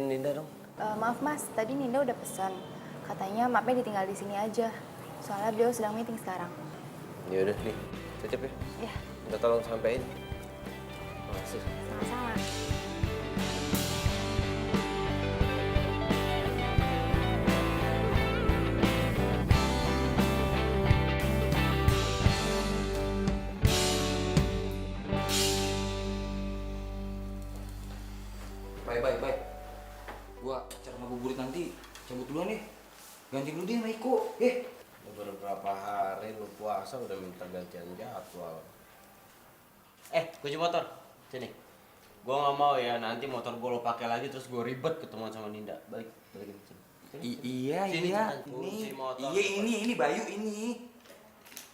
Ninda dong. Maaf mas, tadi Ninda udah pesan. Katanya mapnya ditinggal di sini aja. Soalnya beliau sedang meeting sekarang. Ya udah nih, cecep ya. Ya, Minta tolong sampein. Makasih. sama-sama. Baik. Gua acara ngabuburit nanti cabut duluan deh. Ganti dulu deh sama Iko. Udah beberapa hari lu puasa udah minta gantian jadwal. Kunci motor. Sini. Gua nggak mau ya nanti motor gua lo pakai lagi terus gua ribet ketemuan sama Ninda. Balikin sini. Iya. Kunci motor. Ini Bayu ini.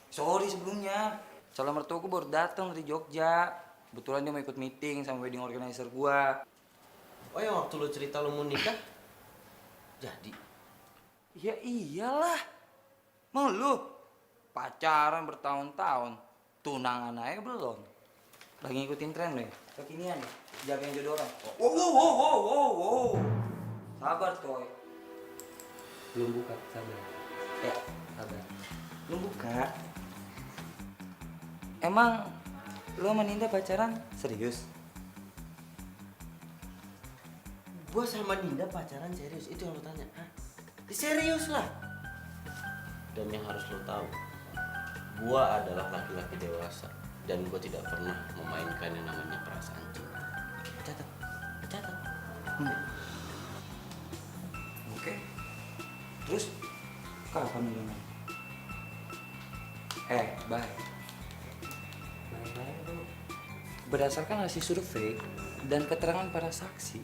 Sorry sebelumnya. Calon mertua gua baru datang dari Jogja. Kebetulan dia mau ikut meeting sama wedding organizer gua. Oh yang waktu lu cerita lu mau nikah? Jadi? Ya iyalah. Mau lu pacaran bertahun-tahun, tunangan aja belum. Lagi ngikutin tren deh. Kekinian nih, jagain jodoh orang. Wow. Sabar, coy. Belum buka, sabar. Ya, sabar. Belum buka. Emang lu sama Ninda pacaran serius? Gua sama Ninda pacaran serius, itu yang lu tanya. Hah? Serius lah. Dan yang harus lu tahu, gua adalah laki-laki dewasa dan gua tidak pernah memainkan yang namanya perasaan cinta. Catat. Oke. Terus kapan mulainya? Bye lu. Berdasarkan hasil survei dan keterangan para saksi,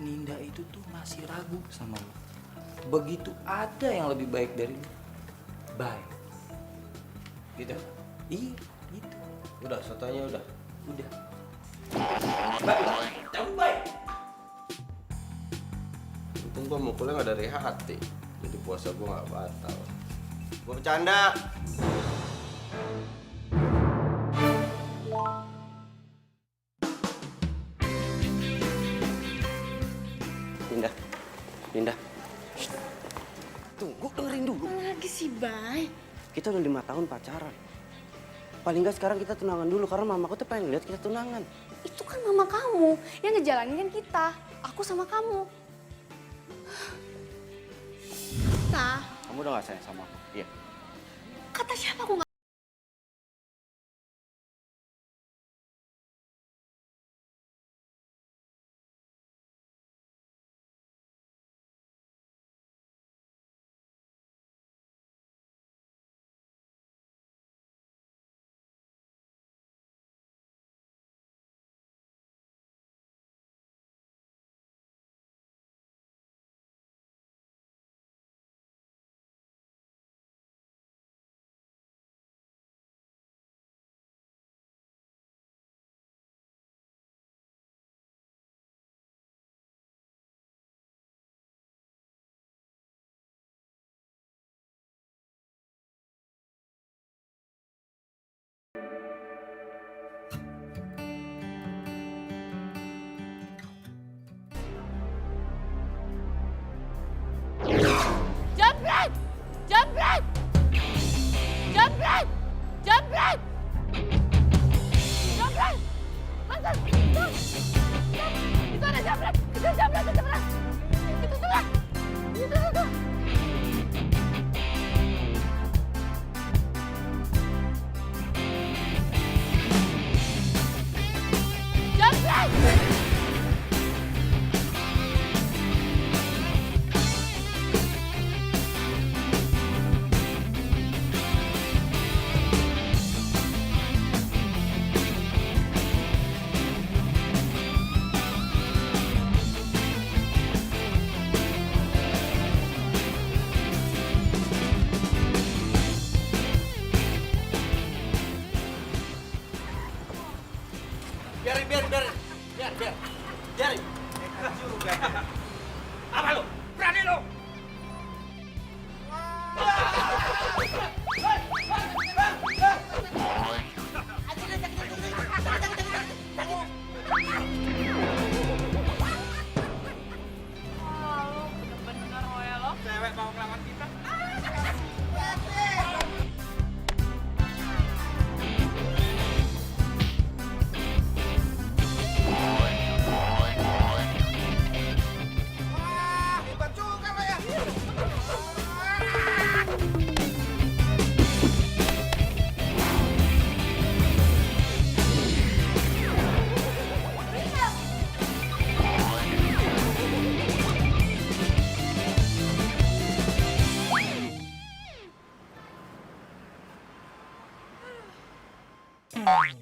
Ninda itu tuh masih ragu sama lu. Begitu ada yang lebih baik dari lu, bye. Gitu. Iya, gitu. Udah, sotonya udah. Bye. Untung gua mukulnya nggak dari hati, jadi puasa gua nggak batal. Gua bercanda. Ninda. Shh. Tunggu, dengerin dulu. Apa lagi sih, Bay? Kita udah 5 tahun pacaran. Paling nggak sekarang kita tunangan dulu karena mamaku tuh pengen lihat kita tunangan. Itu kan mama kamu. Yang ngejalanin kan kita. Aku sama kamu. Nah, Kamu udah nggak sayang sama aku? Iya. kata siapa aku nggak... Jambret! Jambret! Jambret! Jambret! Jambret! Mantan! Itu ada jambret! Itu jambret! Itu jambret! Itu tuh! Itu tuh! Jambret! Biarin. Apa lu? Berani lu? Tahan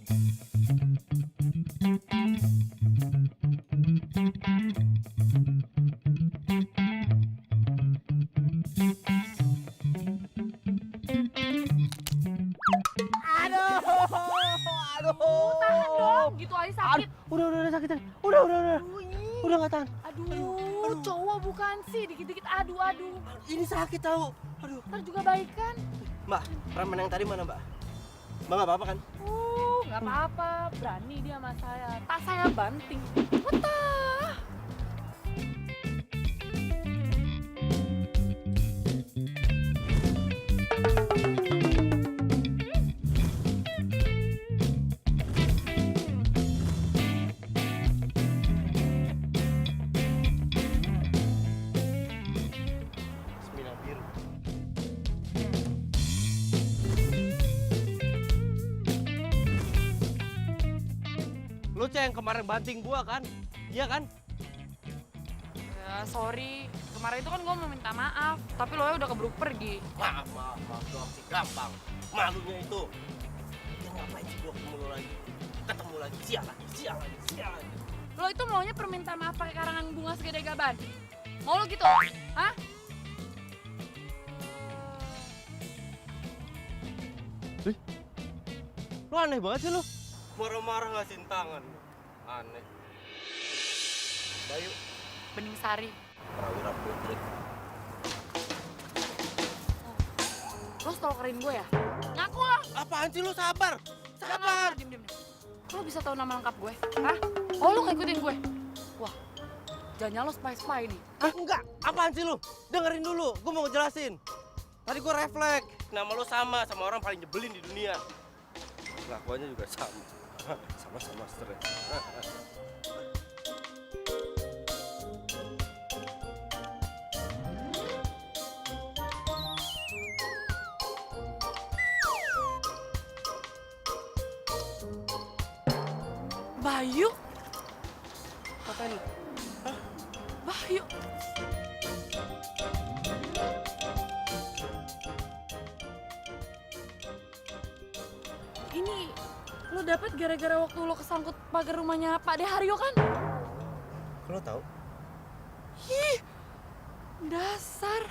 dong, gitu aja sakit. Udah sakit. Udah. Udah nggak tahan. Aduh, cowok bukan sih, dikit-dikit aduh. Ini sakit tahu. Aduh. Ntar juga baik kan? Mbak, preman yang tadi mana, Mbak? Mbak nggak apa-apa kan? Nggak apa-apa, berani dia sama saya. Tak saya banting. Betah. Sembilan biru. Lu yang kemarin banting gua kan? Iya kan? Ya, sorry. Kemarin itu kan gue mau minta maaf, tapi lo udah keburu pergi. Maaf doang sih gampang. Malunya itu. Ya ngapain sih gua ketemu lu lagi? Ketemu lagi, sial lagi. Lo itu maunya permintaan maaf pakai karangan bunga segede gaban? Mau lo gitu? Hah? Lu aneh banget sih lu. Marah-marah ngasihin tangan. Aneh. Bayu, Bening Sari. Prawira Putri. Lo stalkerin gue ya? Ngaku lo! Apaan sih lu sabar? Sabar. Diem. Lo bisa tahu nama lengkap gue? Hah? Oh, lo ngikutin gue? Wah, jangan lo spy-spy nih. Ah, enggak. Apaan sih lu? Dengerin dulu, gua mau ngejelasin. Tadi gua refleks, nama lu sama orang paling nyebelin di dunia. Kelakuannya juga sama. Sama-sama stres. Bayu? Apa nih? Bayu? Ini lo dapet gara-gara waktu lo kesangkut pagar rumahnya Pak De Haryo kan? Lo tahu? Ih, dasar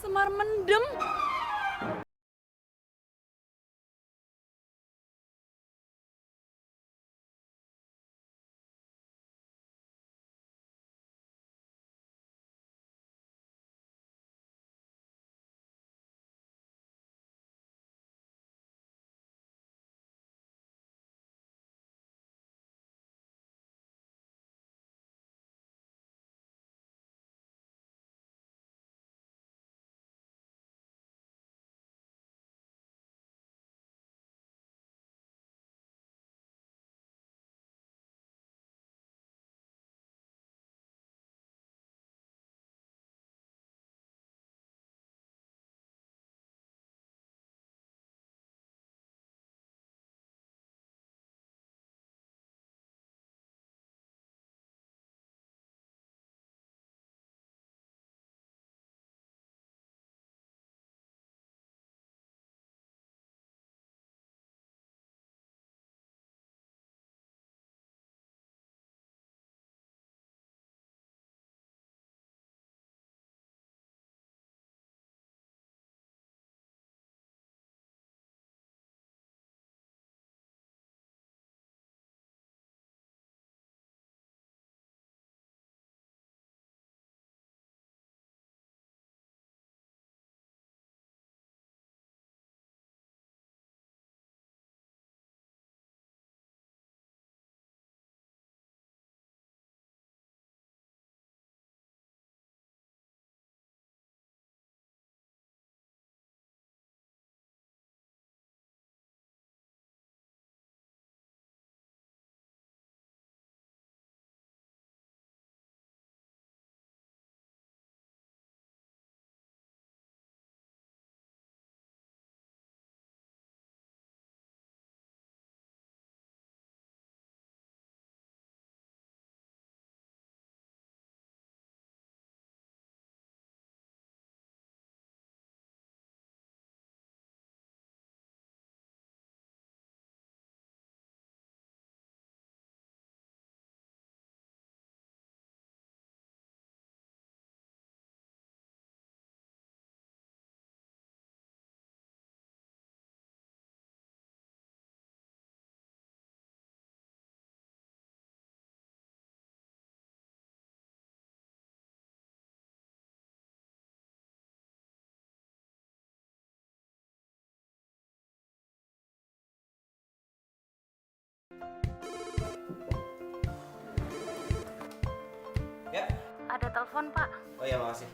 Semar mendem. ada telepon, Pak. Oh iya, makasih.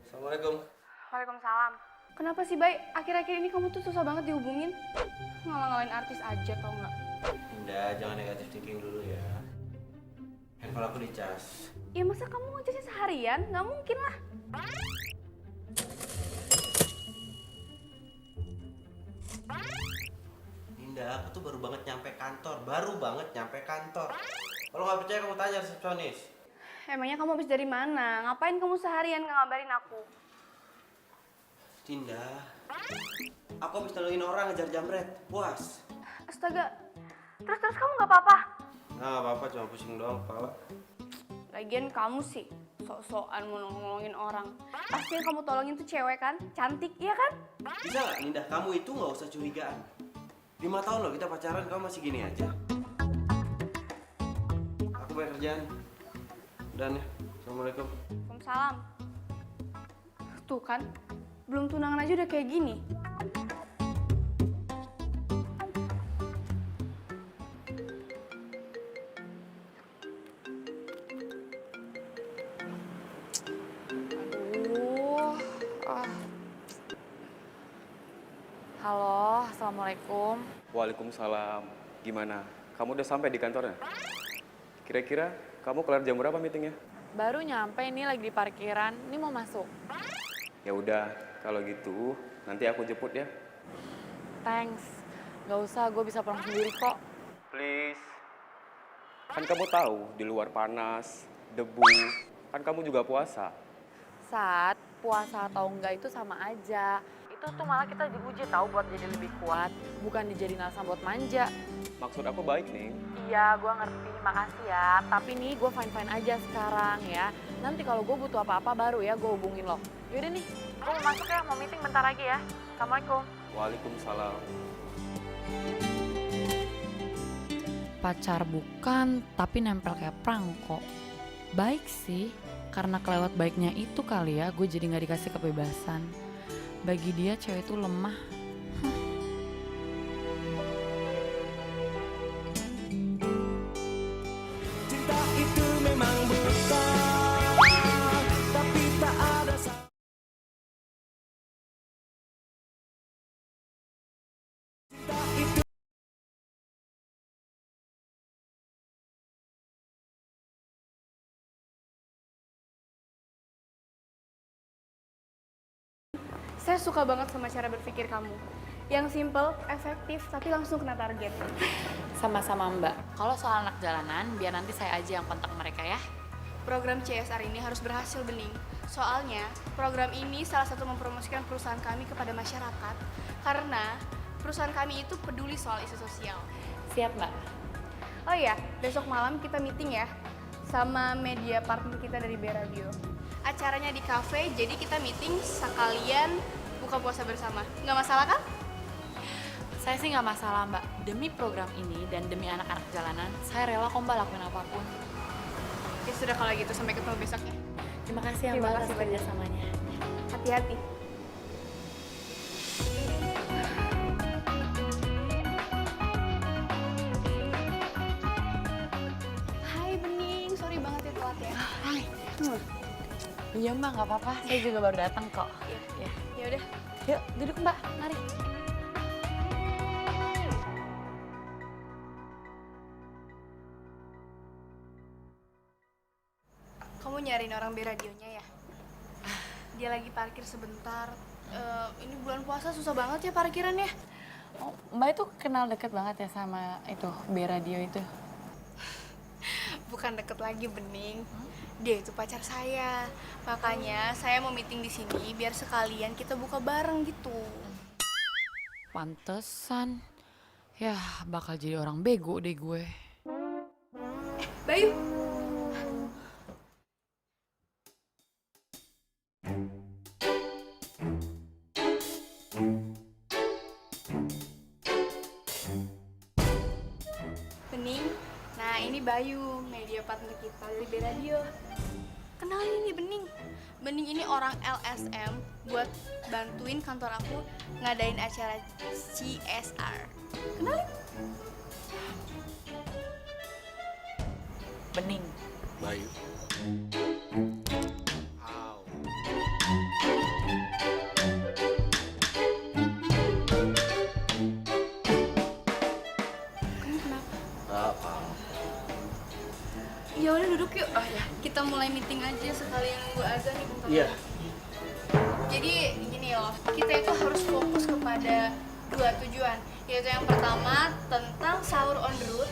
Assalamualaikum. Waalaikumsalam. Kenapa sih, Bay? Akhir-akhir ini kamu tuh susah banget dihubungin. Ngalang-ngalain artis aja, tau nggak? Indah, jangan negatif thinking dulu ya. Handphone aku dicas. Ya masa kamu ngecasnya seharian? Nggak mungkin lah. Indah, aku tuh baru banget nyampe kantor. Kalau nggak percaya kamu tanya resepsionis. Emangnya kamu habis dari mana? Ngapain kamu seharian nggak ngabarin aku? Dinda, aku habis nolongin orang ngejar jamret. Puas. Astaga. Terus kamu nggak apa-apa? Nah, nggak apa-apa, cuma pusing doang kepala. Lagian kamu sih sok-sokan mau nolongin orang. Pasti yang kamu tolongin tuh cewek kan? Cantik, iya kan? Bisa nggak, Dinda? Kamu itu nggak usah curigaan. 5 tahun loh kita pacaran, kamu masih gini aja. Aku banyak kerjaan. Dan ya, assalamualaikum. Waalaikumsalam. Tuh kan, belum tunangan aja udah kayak gini. Aduh. Halo, assalamualaikum. Waalaikumsalam. Gimana? Kamu udah sampai di kantornya? Kira-kira kamu kelar jam berapa meetingnya? Baru nyampe ini lagi di parkiran. Ini mau masuk. Ya udah, kalau gitu nanti aku jemput ya. Thanks. Gak usah, gue bisa pulang sendiri kok. Please. Kan kamu tahu di luar panas, debu. Kan kamu juga puasa. Saat puasa atau enggak itu sama aja. Itu tuh malah kita diuji tahu buat jadi lebih kuat, bukan dijadiin alasan buat manja. Maksud aku baik nih. Iya, gue ngerti. Makasih ya. Tapi nih gue fine-fine aja sekarang ya. Nanti kalau gue butuh apa-apa baru ya gue hubungin lo. Yaudah nih, gue mau masuk ya. Mau meeting bentar lagi ya. Assalamualaikum. Waalaikumsalam. Pacar bukan, tapi nempel kayak perangko. Baik sih, karena kelewat baiknya itu kali ya gue jadi gak dikasih kebebasan. Bagi dia cewek itu lemah. Cinta itu memang buta, tapi tak ada cinta itu. Saya suka banget sama cara berpikir kamu. Yang simple, efektif, tapi langsung kena target. Sama-sama Mbak. Kalau soal anak jalanan, biar nanti saya aja yang kontak mereka ya. Program CSR ini harus berhasil, Bening. Soalnya, program ini salah satu mempromosikan perusahaan kami kepada masyarakat. Karena perusahaan kami itu peduli soal isu sosial. Siap Mbak. Oh iya, besok malam kita meeting ya. Sama media partner kita dari B Radio. Acaranya di cafe, jadi kita meeting sekalian buka puasa bersama. Nggak masalah kan? Saya sih nggak masalah Mbak. Demi program ini dan demi anak-anak jalanan, saya rela kok Mbak lakuin apapun. Ya sudah kalau gitu, sampai ketemu besok ya. Terima kasih ya Terima Mbak kasih atas banyak. kerjasamanya. Hati-hati. Hai Bening, sorry banget ya telat ya. Hai. Iya Mbak, nggak apa-apa. Saya juga baru datang kok. Iya. Ya udah. Yuk, duduk Mbak. Mari. Kamu nyariin orang B radionya ya? Dia lagi parkir sebentar. Ini bulan puasa susah banget ya parkirannya. Oh, Mbak itu kenal deket banget ya sama itu B Radio itu? Bukan deket lagi Bening. Dia itu pacar saya. Makanya saya mau meeting di sini biar sekalian kita buka bareng gitu. Pantesan. Ya, bakal jadi orang bego deh gue. Bayu. Bening, nah ini Bayu, media partner kita dari B Radio. Kenalin ini Bening. Bening ini orang LSM buat bantuin kantor aku ngadain acara CSR. Kenalin? Bening. Bayu. Au. Kamu kenapa? Apa? Ya udah duduk yuk. Oh ya, kita mulai meeting aja sekalian nunggu azan nih bentar. Iya. Jadi gini loh, kita itu harus fokus kepada dua tujuan, yaitu yang pertama tentang sahur on the road,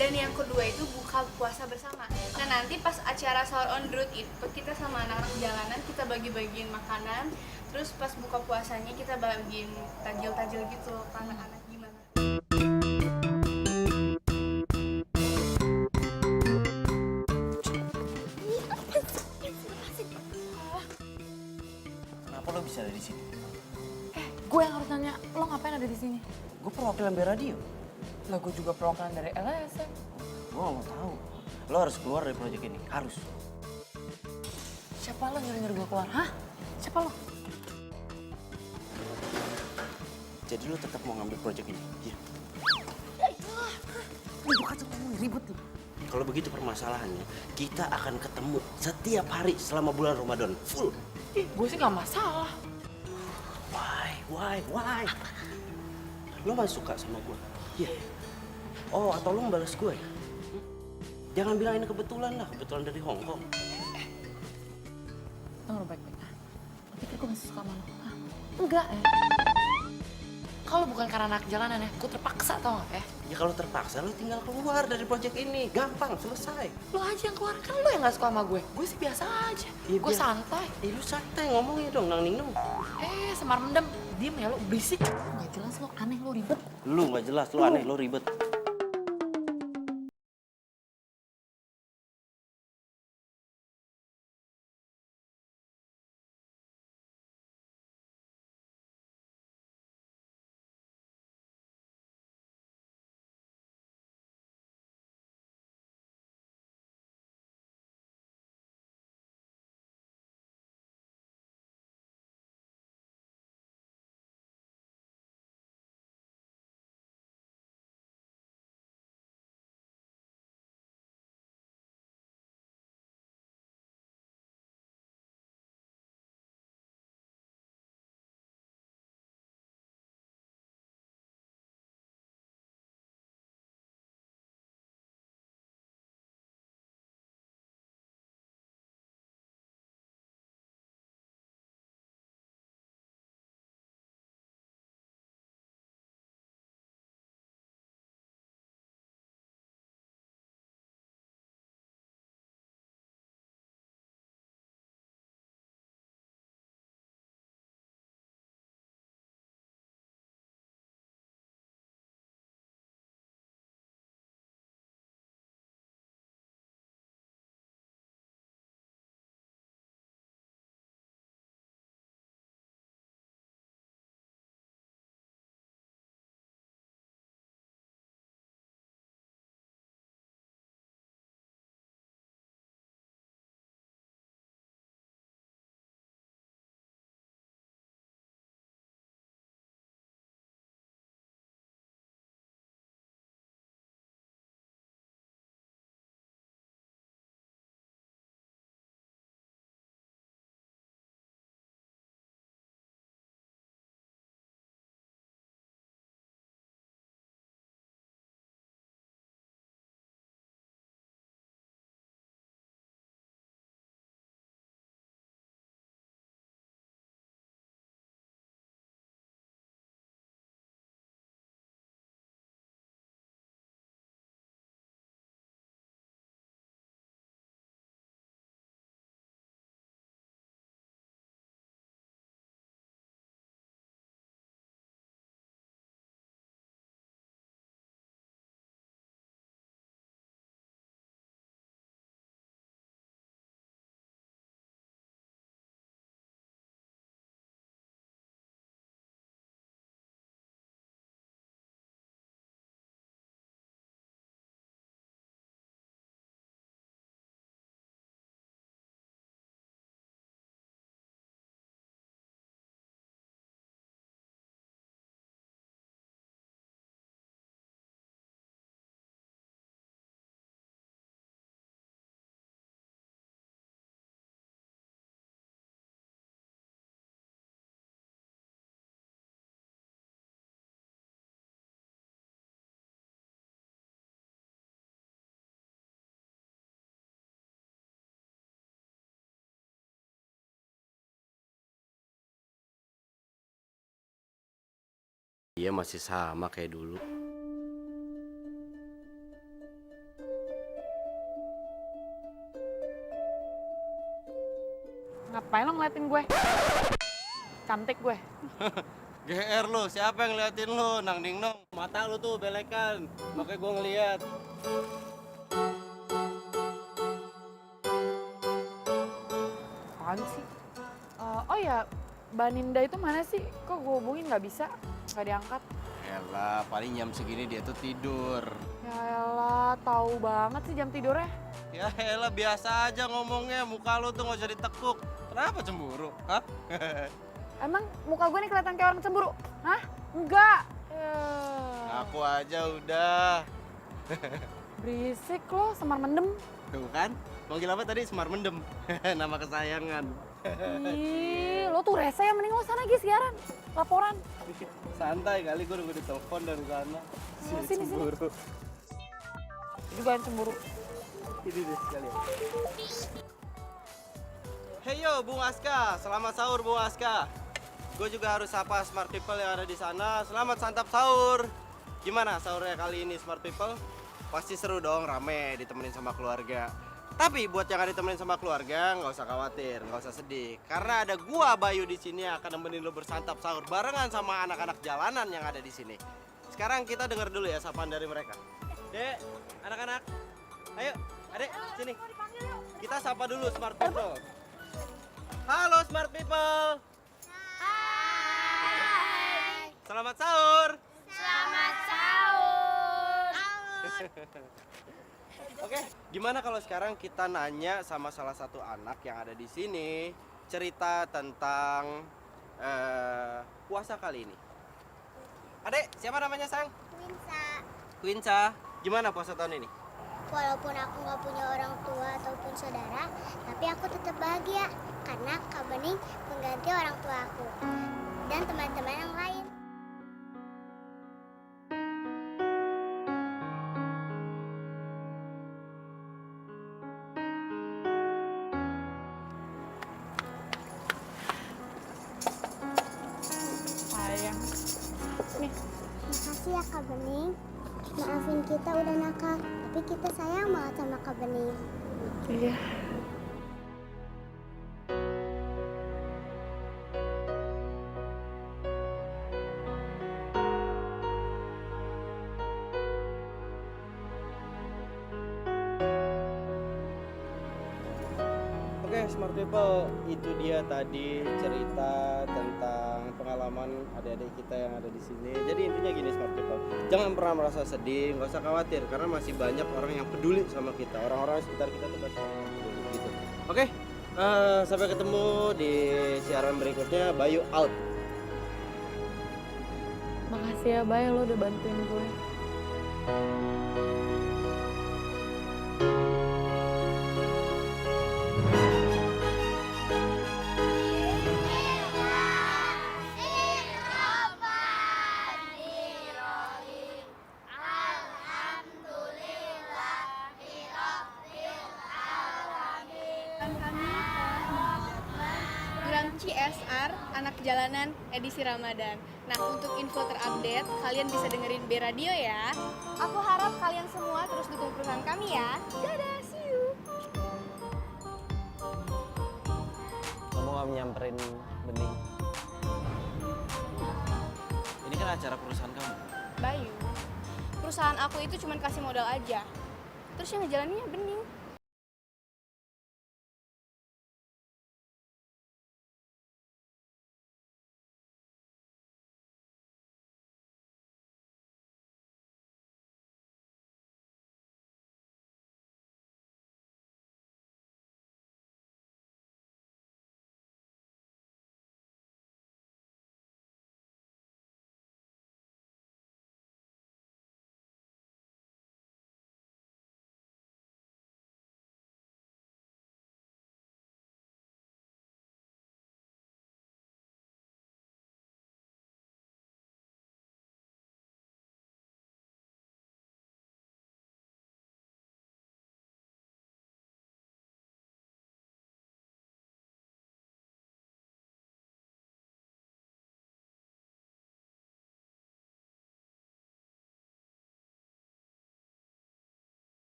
dan yang kedua itu buka puasa bersama. Nah nanti pas acara sahur on the road itu kita sama anak-anak jalanan kita bagi-bagiin makanan, terus pas buka puasanya kita bagiin tajil-tajil gitu ke anak-anak. Gimana? Kenapa lo bisa ada di sini? Gue yang harus nanya, lo ngapain ada di sini? Gue perwakilan radio. Lah gue juga perwakilan dari LSM. Gue gak mau tahu. Lo harus keluar dari proyek ini. Harus. Siapa lo nyuruh-nyuruh gue keluar? Hah? Siapa lo? Jadi lo tetap mau ngambil proyek ini? Iya. Gue kacau ngomong ribut nih. Kalau begitu permasalahannya, kita akan ketemu setiap hari selama bulan Ramadan. Full. Gue sih gak masalah. Why? Lo masih suka sama gue? Iya. Oh, atau lo ngebalas gue ya? Jangan bilang ini kebetulan lah, kebetulan dari Hong Kong. Dengar baik-baik. Lo pikir gue masih suka sama lo? Hah? Enggak ya. Kalau bukan karena anak jalanan ya, gue terpaksa tau gak ya? Ya kalau terpaksa lo tinggal keluar dari proyek ini. Gampang, selesai. Lo aja yang keluar, kan lo yang gak suka sama gue. Gue sih biasa aja. Iya, Gue biar- santai. Lu santai ngomongnya dong, nang ning. Semar mendem. Diem ya lo, berisik. Gak jelas lo, aneh lo, ribet. Lu nggak jelas, lu aneh, lu ribet. Iya masih sama kayak dulu. Ngapain lo ngeliatin gue? Cantik gue. GR lu, siapa yang ngeliatin lu? Nang ding nong. Mata lu tuh belekan, makanya gua ngeliat. Apaan sih? Oh ya, Mbak Ninda itu mana sih? Kok gue hubungin nggak bisa? Nggak diangkat. Elah, paling jam segini dia tuh tidur. Ya elah, tahu banget sih jam tidurnya. Ya elah, biasa aja ngomongnya, muka lu tuh nggak usah ditekuk. Kenapa cemburu? Hah? Emang muka gue nih kelihatan kayak orang cemburu? Hah? Enggak. Aku aja udah. Berisik lo, semar mendem. Tuh kan? Manggil apa tadi? Semar Mendem. Nama kesayangan. Ih, lo tuh rese ya, mending lo sana lagi siaran. Laporan. Santai kali, gue udah ditelepon dari sana. Oh, sini, sini. Cemburu. Juga yang cemburu. Ini deh sekalian. Hey yo, Bung Aska. Selamat sahur, Bung Aska. Gue juga harus sapa smart people yang ada di sana. Selamat santap sahur. Gimana sahurnya kali ini, smart people? Pasti seru dong, rame, ditemenin sama keluarga. Tapi buat yang gak ditemenin sama keluarga, nggak usah khawatir, nggak usah sedih. Karena ada gua Bayu di sini yang akan nemenin lo bersantap sahur barengan sama anak-anak jalanan yang ada di sini. Sekarang kita dengar dulu ya sapaan dari mereka. Dek, anak-anak, ayo, adek, sini. Kita sapa dulu smart people. Halo smart people. Hai. Selamat sahur. Selamat sahur. Oke, gimana kalau sekarang kita nanya sama salah satu anak yang ada di sini cerita tentang puasa kali ini. Adek, siapa namanya sang? Winsa, Quinca. Gimana puasa tahun ini? walaupun aku nggak punya orang tua ataupun saudara, tapi aku tetap bahagia karena Kak Bening mengganti orang tua aku dan teman-teman yang lain. Sayang. Nih, Makasih ya Kak Bening. Maafin kita udah nakal, tapi kita sayang banget sama Kak Bening. iya. Oke, smart people, itu dia tadi cerita tentang pengalaman adik-adik kita yang ada di sini. Jadi intinya gini smart people, jangan pernah merasa sedih, nggak usah khawatir karena masih banyak orang yang peduli sama kita. Orang-orang sekitar kita tuh masih peduli gitu. Oke, sampai ketemu di siaran berikutnya. Bayu out. Makasih ya, Bay, lo udah bantuin gue. Program CSR Anak Jalanan edisi Ramadan. Nah, untuk info terupdate, kalian bisa dengerin B Radio ya. Aku harap kalian semua terus dukung perusahaan kami ya. Dadah, see you. Kamu gak nyamperin Bening? Ini kan acara perusahaan kamu. Bayu, perusahaan aku itu cuma kasih modal aja. Terus yang ngejalaninnya Bening.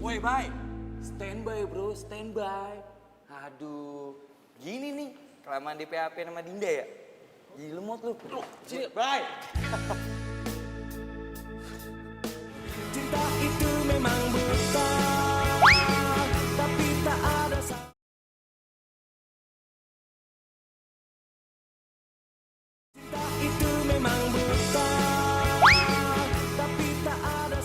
Woi, bye. Standby bro, standby. Aduh, gini nih, kelamaan di PHP sama Dinda ya. Jadi lemot lu. Sini, bye. Cinta itu memang buta, tapi tak ada cinta itu memang buta, tapi tak ada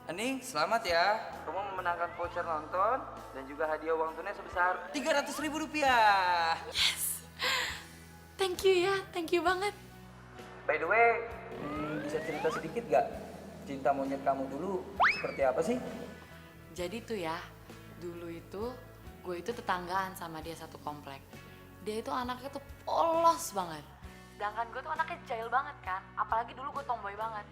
Aning, selamat ya. Kamu memenangkan voucher nonton dan juga hadiah uang tunai sebesar 300.000 rupiah. Thank you ya, thank you banget. By the way, bisa cerita sedikit gak? Cinta monyet kamu dulu seperti apa sih? Jadi tuh ya, dulu itu gue itu tetanggaan sama dia satu komplek. Dia itu anaknya tuh polos banget. Sedangkan gue tuh anaknya jahil banget kan, apalagi dulu gue tomboy banget.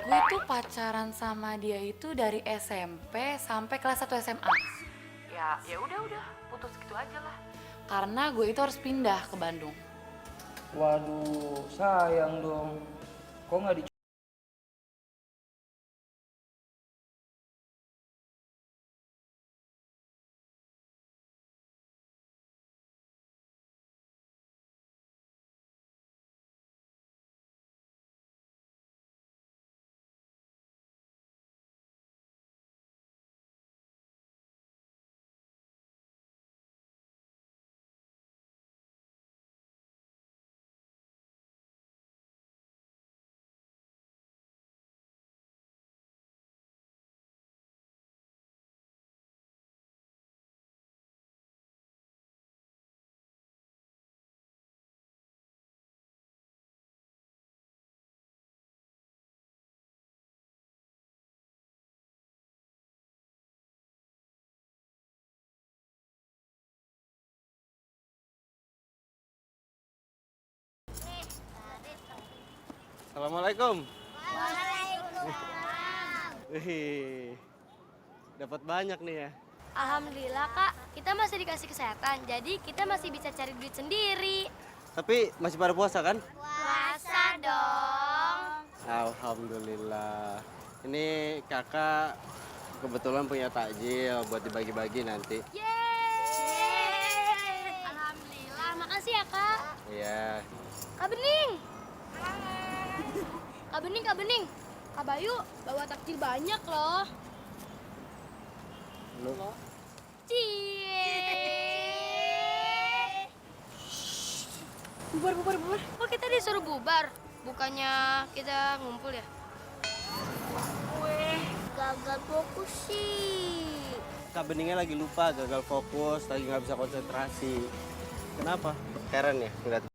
Gue tuh pacaran sama dia itu dari SMP sampai kelas 1 SMA. Ya udah putus gitu aja lah. Karena gue itu harus pindah ke Bandung. Waduh, sayang dong. Kok nggak di Assalamualaikum. Waalaikumsalam. Wih, dapat banyak nih ya. Alhamdulillah kak, kita masih dikasih kesehatan, jadi kita masih bisa cari duit sendiri. Tapi masih pada puasa kan? Puasa dong. Alhamdulillah. Ini kakak kebetulan punya takjil buat dibagi-bagi nanti. Yeay. Alhamdulillah, makasih ya kak. Iya. Kak Bening. Kak Bening, Kak Bening. Kak Bayu bawa takjil banyak loh. Lu Cie. Bubar. Kok kita disuruh bubar? Bukannya kita ngumpul ya? Gagal fokus sih. Kak Beningnya lagi lupa, gagal fokus, lagi nggak bisa konsentrasi. Kenapa? Keren ya ngeliat.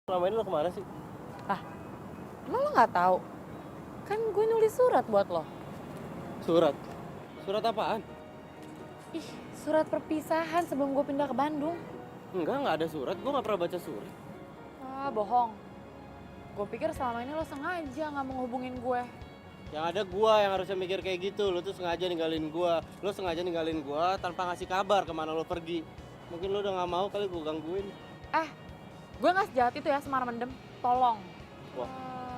Selama ini lo kemana sih? Emang lo nggak tahu? Kan gue nulis surat buat lo. Surat? Surat apaan? Ih, surat perpisahan sebelum gue pindah ke Bandung. Nggak ada surat. Gue nggak pernah baca surat. Ah, bohong. Gue pikir selama ini lo sengaja nggak mau ngehubungin gue. Yang ada gua yang harusnya mikir kayak gitu. Lo tuh sengaja ninggalin gua. Lo sengaja ninggalin gua tanpa ngasih kabar kemana lo pergi. Mungkin lo udah nggak mau kali gua gangguin. Gue nggak sejahat itu ya Semar Mendem. Tolong. Wah.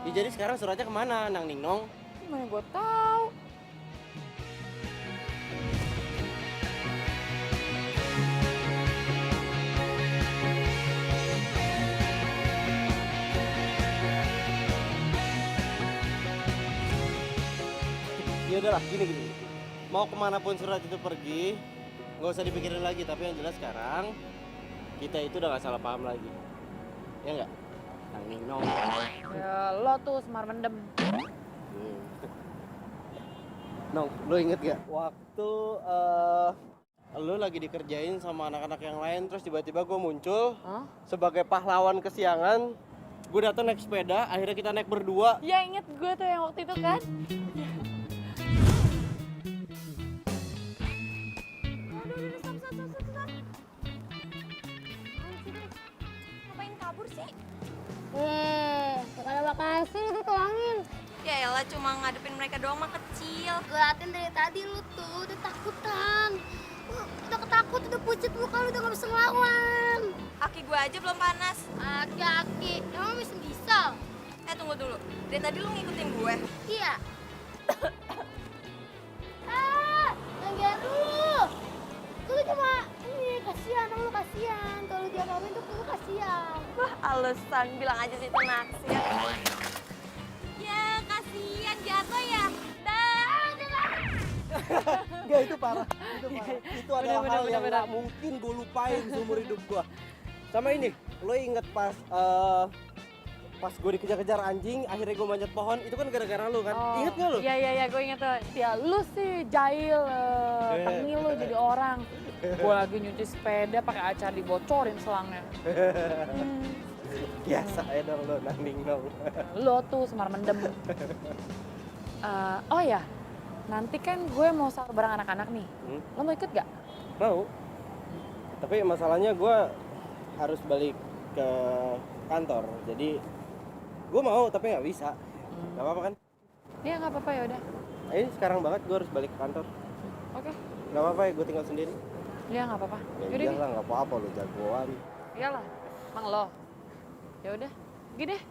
Ya jadi sekarang suratnya kemana, Nang Ningnong? Gimana gue tahu? Ya udahlah, gini. Mau kemanapun surat itu pergi, nggak usah dipikirin lagi. Tapi yang jelas sekarang kita itu udah nggak salah paham lagi. Ya nggak? Nang Ningnong. Ya lo tuh Semar Mendem. Nong, lo inget gak? Waktu lo lagi dikerjain sama anak-anak yang lain, terus tiba-tiba gue muncul sebagai pahlawan kesiangan. Gue datang naik sepeda, akhirnya kita naik berdua. Ya inget gue tuh yang waktu itu kan? Ngapain kabur sih? Bukan makasih itu tuangin. Ya elah, cuma ngadepin mereka doang mah kecil. Liatin dari tadi lu tuh udah takutan. Udah ketakut, udah pucet lu kalau udah gak bisa ngelawan. Aki gue aja belum panas. Aki-aki, emang bisa. Tunggu dulu. Dari tadi lu ngikutin gue. Iya. Jangan dulu. Lu cuma ini kasihan, lu kasihan. Kalau dia ngomongin tuh lu kasihan. Wah, alasan bilang aja sih itu naksir. Ya, kasihan jatuh ya. Enggak, itu parah. Itu adalah hal yang gak mungkin gue lupain seumur hidup gue. Sama ini, lo inget pas gue dikejar-kejar anjing, akhirnya gue manjat pohon, itu kan gara-gara lu kan? Inget gak lu? Iya, gue inget tuh. Ya lu sih jahil, tengil lu jadi orang. Gue lagi nyuci sepeda pakai acar dibocorin selangnya. Biasa ya dong lo, Nang Ning Nong. Lo tuh semar mendem. Oh ya, nanti kan gue mau sahur bareng anak-anak nih. Lo mau ikut gak? Mau. Tapi masalahnya gue harus balik ke kantor. Jadi gue mau tapi nggak bisa. Gak apa-apa kan? Iya nggak apa-apa ya udah. Ini sekarang banget gue harus balik ke kantor. Oke. Gak apa-apa ya, gue tinggal sendiri. Iya nggak apa-apa. Ya Yaudah iyalah, nggak apa-apa lo jagoan. Iyalah, emang lo. Ya udah, gini deh.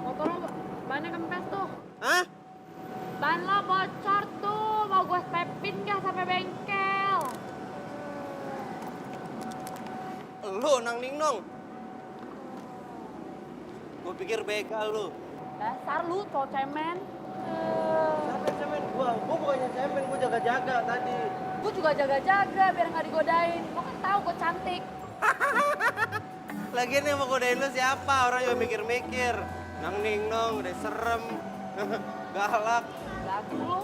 Motor lo bannya kempes tuh. Hah? Ban lo bocor tuh, mau gue stepin gak sampai bengkel? Lu, Nang Ning Nong. Gue pikir begal lu. Dasar lu cowok cemen. Siapa yang cemen gua? Gua bukannya cemen, gua jaga-jaga tadi. Gue juga jaga-jaga biar gak digodain. Gue kan tahu gue cantik. Lagian yang mau godain lu siapa? Orang juga mikir-mikir. Nang Ning Nong udah serem. Galak. Lagu lu.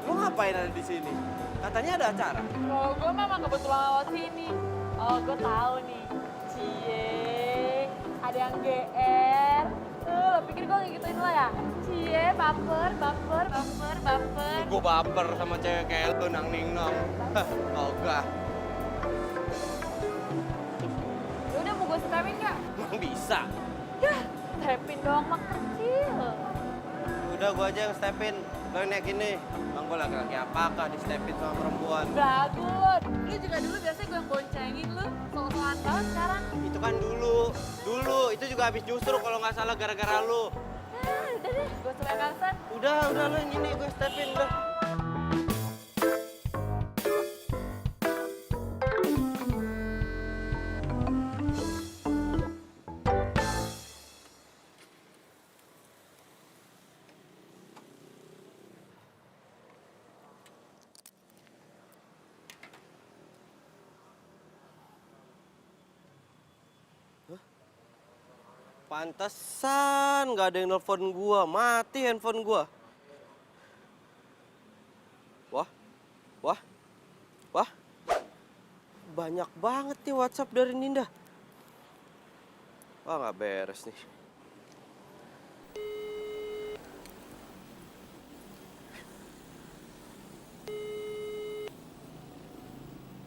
Lu ngapain ada di sini? Katanya ada acara. Oh, gue memang kebetulan lewat sini. Oh, gue tahu nih. Cie, ada yang GR. Lo pikir gue ngikutin lo ya? Cie, baper, baper, baper, baper. Gua baper sama cewek kayak lu, Nang Ning Nong. Ogah. Yaudah mau gue stepin gak? Emang bisa? Yah, stepin doang mah kecil. Udah gua aja yang stepin. Lo naik ini. Bang, gua laki-laki apakah di stepin sama perempuan? Belagu lo. Lu juga dulu biasanya gue yang boncengin lu. Soal-soalan banget sekarang. Itu kan dulu. Dulu. Itu juga habis justru kalau nggak salah gara-gara lu. Udah deh, gue suruh Carson. Udah lo yang ini gue stepin udah. Pantesan nggak ada yang nelfon gua, mati handphone gua. Wah, wah, wah, banyak banget nih WhatsApp dari Ninda. Wah, nggak beres nih.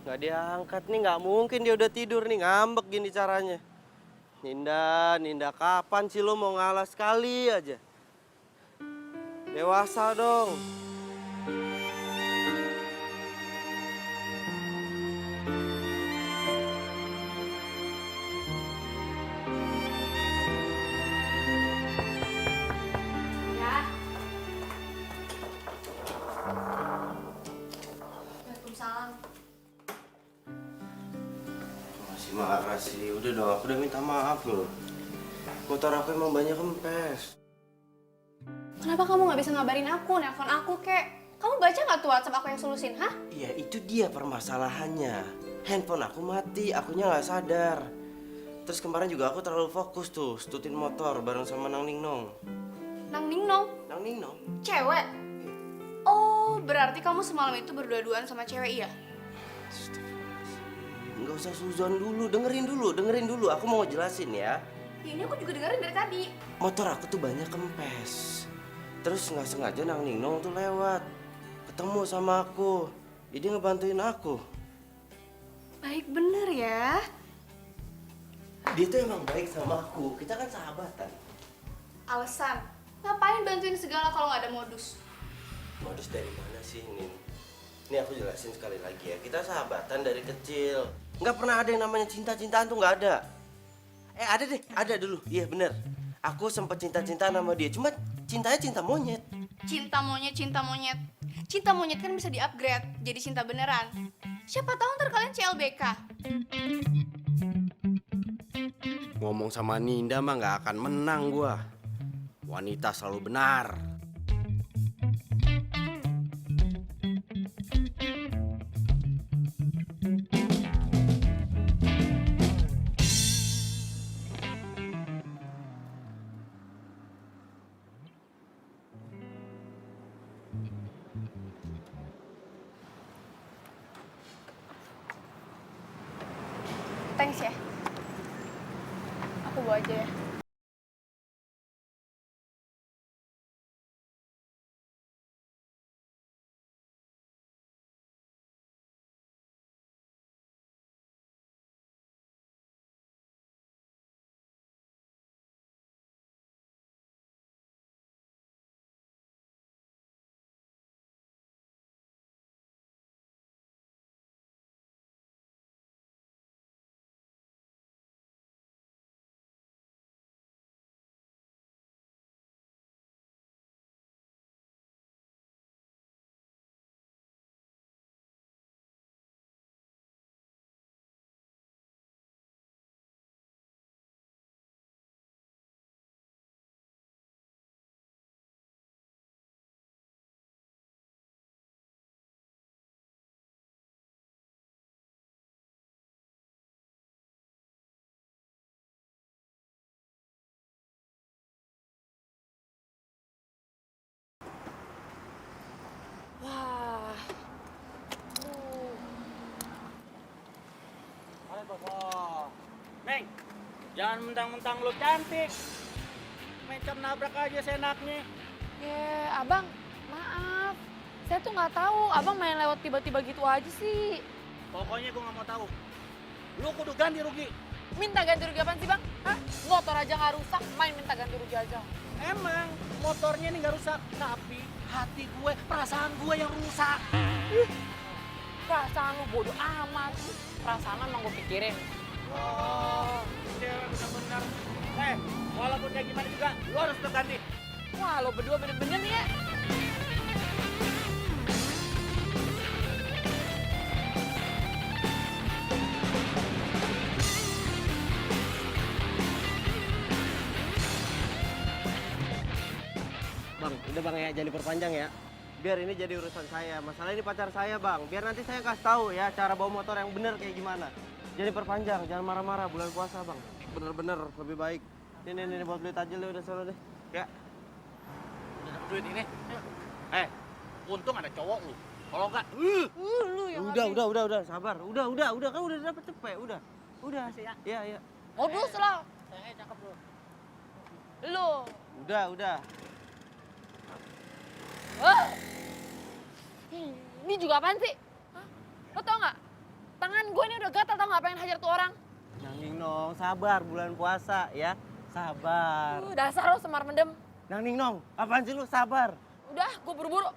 Nggak diangkat nih, nggak mungkin dia udah tidur nih, ngambek gini caranya. Ninda, kapan sih lo mau ngalah sekali aja? Dewasa dong. Ya. Waalaikumsalam. Masih marah sih, udah dong, aku udah minta maaf loh. Motor aku emang banyak kempes. Kenapa kamu nggak bisa ngabarin aku, nelpon aku kek? Kamu baca nggak tuh WhatsApp aku yang solusin, hah? Iya, itu dia permasalahannya. Handphone aku mati, akunya nggak sadar. Terus kemarin juga aku terlalu fokus tuh, stutin motor bareng sama Nang Ningnong. Nang Ningnong? Nang Ningnong? Cewek? Oh, berarti kamu semalam itu berdua-duaan sama cewek, iya? Nggak usah suzon dulu, dengerin dulu. Aku mau jelasin ya. Ya ini aku juga dengerin dari tadi. Motor aku tuh banyak kempes. Terus nggak sengaja Nang Ningnong tuh lewat. Ketemu sama aku. Jadi ngebantuin aku. Baik bener ya. Dia tuh emang baik sama aku. Kita kan sahabatan. Alasan? Ngapain bantuin segala kalau nggak ada modus? Modus dari mana sih, Nin? Ini aku jelasin sekali lagi ya. Kita sahabatan dari kecil. Nggak pernah ada yang namanya cinta-cintaan tuh nggak ada. Ada deh, ada dulu. Iya bener. Aku sempet cinta-cintaan sama dia. Cuma cintanya cinta monyet. Cinta monyet. Cinta monyet kan bisa di-upgrade jadi cinta beneran. Siapa tahu ntar kalian CLBK. Ngomong sama Ninda mah nggak akan menang gua. Wanita selalu benar. Thanks ya. Aku bawa aja ya. Wah. Neng, jangan mentang-mentang lo cantik. Mencap nabrak aja seenaknya. Abang, maaf. Saya tuh nggak tahu, abang main lewat tiba-tiba gitu aja sih. Pokoknya gue nggak mau tahu. Lu kudu ganti rugi. Minta ganti rugi apaan sih bang? Hah? Motor aja nggak rusak, main minta ganti rugi aja. Emang motornya ini nggak rusak, tapi hati gue, perasaan gue yang rusak. Perasaan lu bodoh amat. Perasaan lu emang gue pikirin. Oh, cewek benar-benar. Walaupun kayak gimana juga, lu harus berganti. Wah, lo berdua bener-bener nih ya. Bang, udah bang ya, jangan diperpanjang ya. Biar ini jadi urusan saya. Masalah ini pacar saya bang. Biar nanti saya kasih tahu ya cara bawa motor yang benar kayak gimana. Jangan diperpanjang, jangan marah-marah bulan puasa bang. bener-bener lebih baik. Ini buat beli tajil deh, udah solo deh. Ya. Udah dapet duit ini. Untung ada cowok lu. Kalau enggak, Lu yang Udah, sabar. Udah, kan udah dapet cepet, udah. Masih ya? Iya. modus lah. Sayangnya cakep lu. Lu. Udah. Wah. Ini juga apaan sih? Hah? Lo tau nggak? Tangan gue ini udah gatal, tau nggak pengen hajar tuh orang. Nang Ningnong, sabar bulan puasa ya. Sabar. Dasar lo semar mendem. Nang Ningnong, apaan sih lu sabar? Udah, gue buru-buru.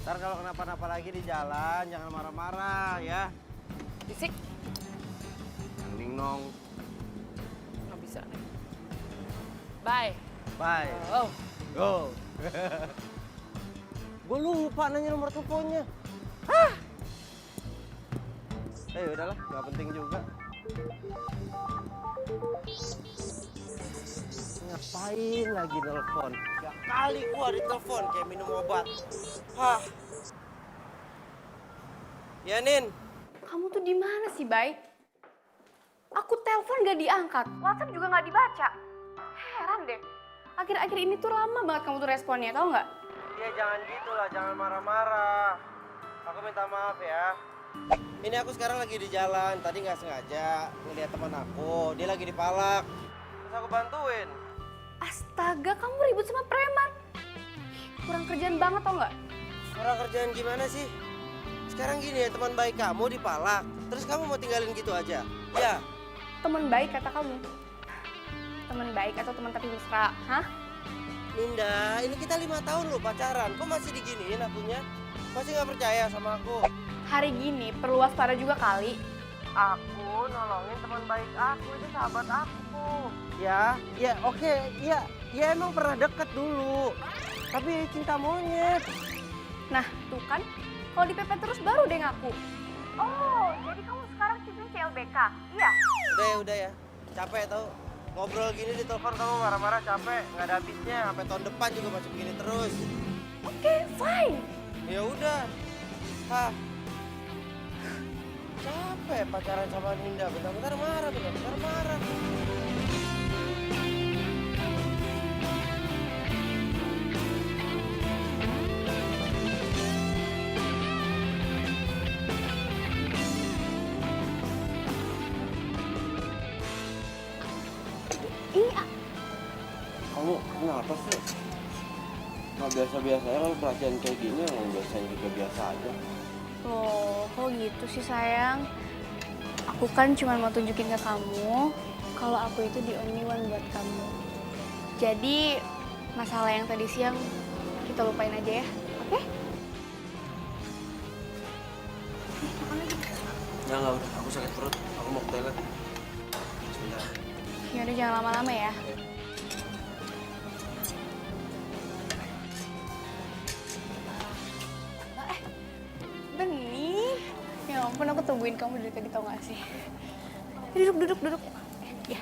Ntar kalau kenapa-napa lagi di jalan, jangan marah-marah ya. Bisik. Nang Ningnong, Nggak bisa nih. Bye. bye. Oh. Go. Gue lupa nanya nomor teleponnya. Udahlah, nggak penting juga. Ngapain lagi nelfon? Ya kali gua ditelepon kayak minum obat. Ya Nin, Kamu tuh di mana sih, Bay? Aku telepon gak diangkat, WhatsApp juga gak dibaca. Heran deh. Akhir-akhir ini tuh lama banget kamu tuh responnya, tau nggak? ya jangan gitu lah, jangan marah-marah. Aku minta maaf ya. Ini aku sekarang lagi di jalan, tadi nggak sengaja ngeliat teman aku, dia lagi dipalak. Terus aku bantuin. Astaga, kamu ribut sama preman. Kurang kerjaan banget tau nggak? Orang kerjaan gimana sih? Sekarang gini ya, teman baik kamu dipalak, terus kamu mau tinggalin gitu aja? Ya. Teman baik kata kamu. Teman baik atau teman tapi mesra? Hah? Linda, ini kita 5 tahun loh pacaran, kok masih diginiin akunya? Masih nggak percaya sama aku? Hari gini perlu waspada juga kali. Aku nolongin teman baik aku, itu sahabat aku. Ya oke, ya emang pernah deket dulu. Tapi cinta monyet. Nah, tuh kan. Kalau dipepet terus baru deh ngaku. Oh, jadi kamu sekarang tipenya CLBK? Iya. Udah ya. Capek tau. Ngobrol gini di telepon kamu marah-marah capek. Nggak ada habisnya. Sampai tahun depan juga masih begini terus. Oke, fine. Ya udah. Hah. Capek pacaran sama Ninda. Bentar-bentar marah, bentar-bentar marah. Iya. Kamu kenapa sih? Nggak biasa-biasanya kalau perhatian kayak gini, yang biasanya juga biasa aja. Loh, kok gitu sih sayang? Aku kan cuma mau tunjukin ke kamu kalau aku itu the only one buat kamu. Jadi masalah yang tadi siang kita lupain aja ya, oke? Makan lagi. Nggak udah. Aku sakit perut. Aku mau ke toilet. Sebentar. Ya udah jangan lama-lama ya. Bening. Ya ampun, aku tungguin kamu dari tadi, tau gak sih? Duduk. Ya.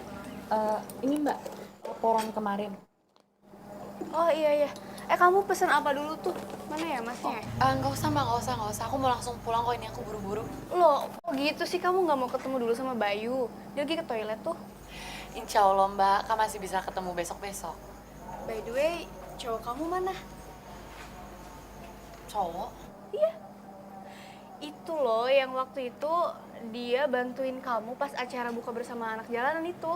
Ini Mbak, laporan kemarin. Oh iya. Kamu pesen apa dulu tuh? Mana ya masnya? Nggak usah Mbak, nggak usah. Aku mau langsung pulang kok, ini aku buru-buru. Loh, kok gitu sih kamu nggak mau ketemu dulu sama Bayu? Dia lagi ke toilet tuh. Insya Allah Mbak, kan masih bisa ketemu besok-besok. By the way, cowok kamu mana? Cowok? Iya. Itu loh yang waktu itu dia bantuin kamu pas acara buka bersama anak jalanan itu.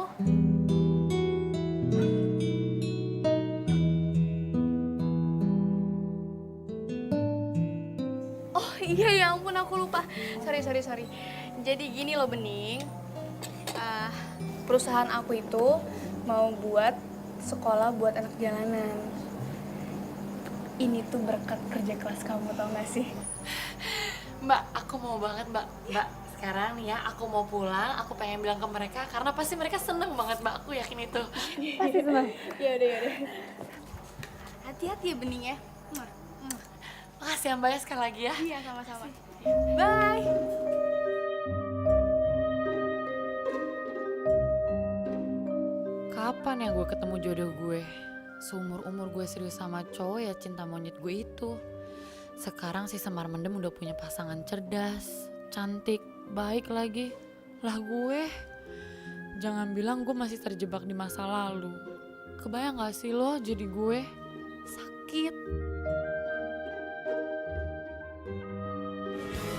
Oh iya, ya ampun aku lupa. Sorry. Jadi gini loh Bening. Perusahaan aku itu mau buat sekolah buat anak jalanan. Ini tuh berkat kerja keras kamu, tau gak sih? Mbak, aku mau banget Mbak. Mbak, sekarang nih ya aku mau pulang, aku pengen bilang ke mereka karena pasti mereka seneng banget Mbak, aku yakin itu. Pasti senang. Ya udah. Hati-hati ya Bening ya. Makasih ya Mbak ya sekali lagi ya. Iya, sama-sama. Bye. Kapan ya gue ketemu jodoh gue? Seumur-umur gue serius sama cowok ya cinta monyet gue itu. Sekarang si Semar Mendem udah punya pasangan cerdas, cantik, baik lagi. Lah gue, jangan bilang gue masih terjebak di masa lalu. Kebayang gak sih lo jadi gue? Sakit.